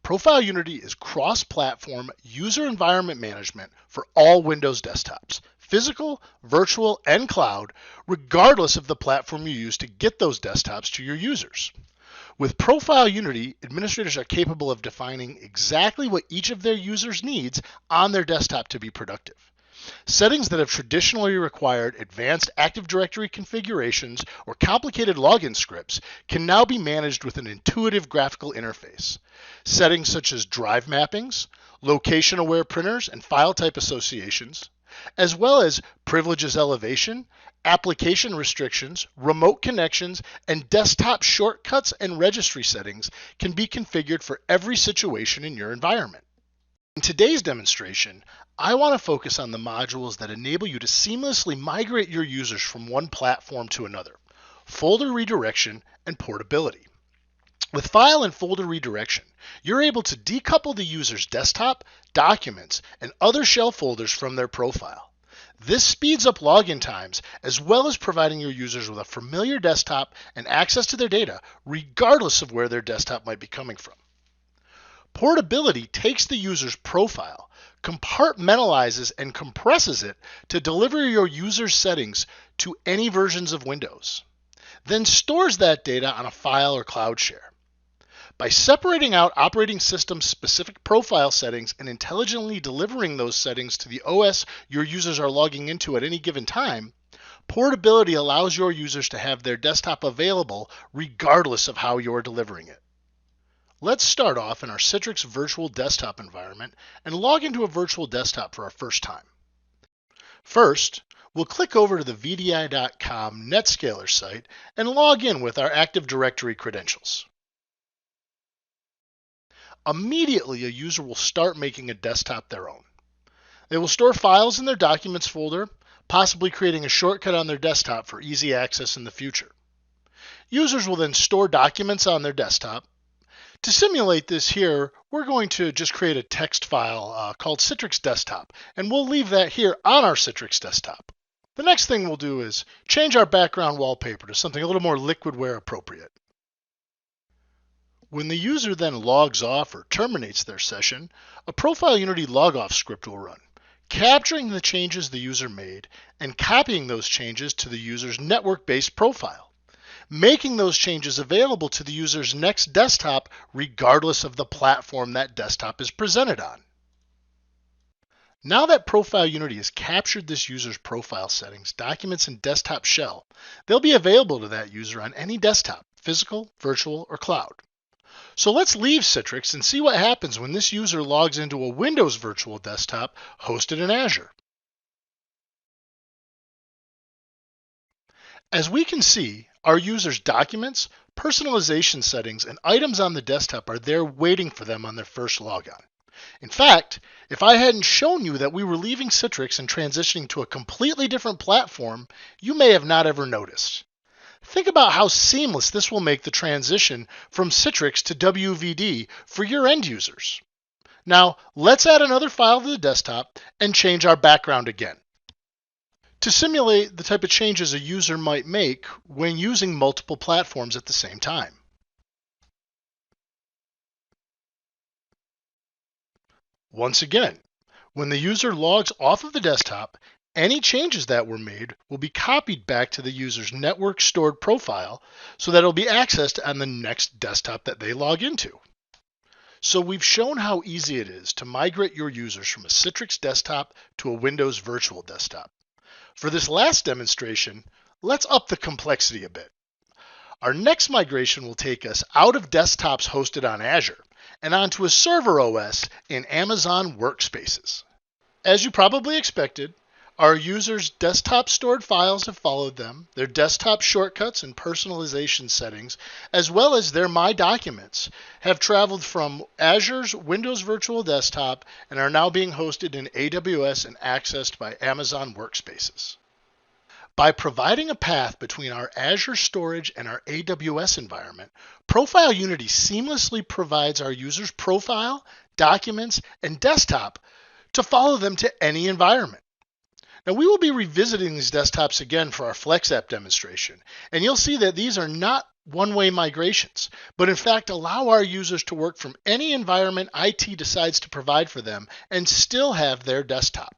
ProfileUnity is cross-platform user environment management for all Windows desktops, physical, virtual, and cloud, regardless of the platform you use to get those desktops to your users. With ProfileUnity, administrators are capable of defining exactly what each of their users needs on their desktop to be productive. Settings that have traditionally required advanced Active Directory configurations or complicated login scripts can now be managed with an intuitive graphical interface. Settings such as drive mappings, location-aware printers and file type associations, as well as privileges elevation, application restrictions, remote connections, and desktop shortcuts and registry settings can be configured for every situation in your environment. In today's demonstration, I want to focus on the modules that enable you to seamlessly migrate your users from one platform to another: folder redirection and portability. With file and folder redirection, you're able to decouple the user's desktop, documents, and other shell folders from their profile. This speeds up login times as well as providing your users with a familiar desktop and access to their data regardless of where their desktop might be coming from. Portability takes the user's profile, compartmentalizes and compresses it to deliver your user's settings to any versions of Windows, then stores that data on a file or cloud share. By separating out operating system specific profile settings and intelligently delivering those settings to the OS your users are logging into at any given time, portability allows your users to have their desktop available regardless of how you're delivering it. Let's start off in our Citrix virtual desktop environment and log into a virtual desktop for our first time. First, we'll click over to the VDI.com NetScaler site and log in with our Active Directory credentials. Immediately, a user will start making a desktop their own. They will store files in their Documents folder, possibly creating a shortcut on their desktop for easy access in the future. Users will then store documents on their desktop. To simulate this here, we're going to just create a text file called Citrix Desktop, and we'll leave that here on our Citrix Desktop. The next thing we'll do is change our background wallpaper to something a little more Liquidware appropriate. When the user then logs off or terminates their session, a ProfileUnity logoff script will run, capturing the changes the user made and copying those changes to the user's network-based profile, making those changes available to the user's next desktop regardless of the platform that desktop is presented on. Now that ProfileUnity has captured this user's profile settings, documents, and desktop shell, they'll be available to that user on any desktop, physical, virtual, or cloud. So let's leave Citrix and see what happens when this user logs into a Windows virtual desktop hosted in Azure. As we can see, our user's documents, personalization settings, and items on the desktop are there waiting for them on their first logon. In fact, if I hadn't shown you that we were leaving Citrix and transitioning to a completely different platform, you may have not ever noticed. Think about how seamless this will make the transition from Citrix to WVD for your end users. Now, let's add another file to the desktop and change our background again, to simulate the type of changes a user might make when using multiple platforms at the same time. Once again, when the user logs off of the desktop, any changes that were made will be copied back to the user's network stored profile so that it will be accessed on the next desktop that they log into. So we've shown how easy it is to migrate your users from a Citrix desktop to a Windows virtual desktop. For this last demonstration, let's up the complexity a bit. Our next migration will take us out of desktops hosted on Azure and onto a server OS in Amazon Workspaces. As you probably expected, our users' desktop stored files have followed them, their desktop shortcuts and personalization settings, as well as their My Documents, have traveled from Azure's Windows Virtual Desktop and are now being hosted in AWS and accessed by Amazon Workspaces. By providing a path between our Azure storage and our AWS environment, ProfileUnity seamlessly provides our users' profile, documents, and desktop to follow them to any environment. Now, we will be revisiting these desktops again for our Flex app demonstration, and you'll see that these are not one-way migrations, but in fact allow our users to work from any environment IT decides to provide for them and still have their desktop.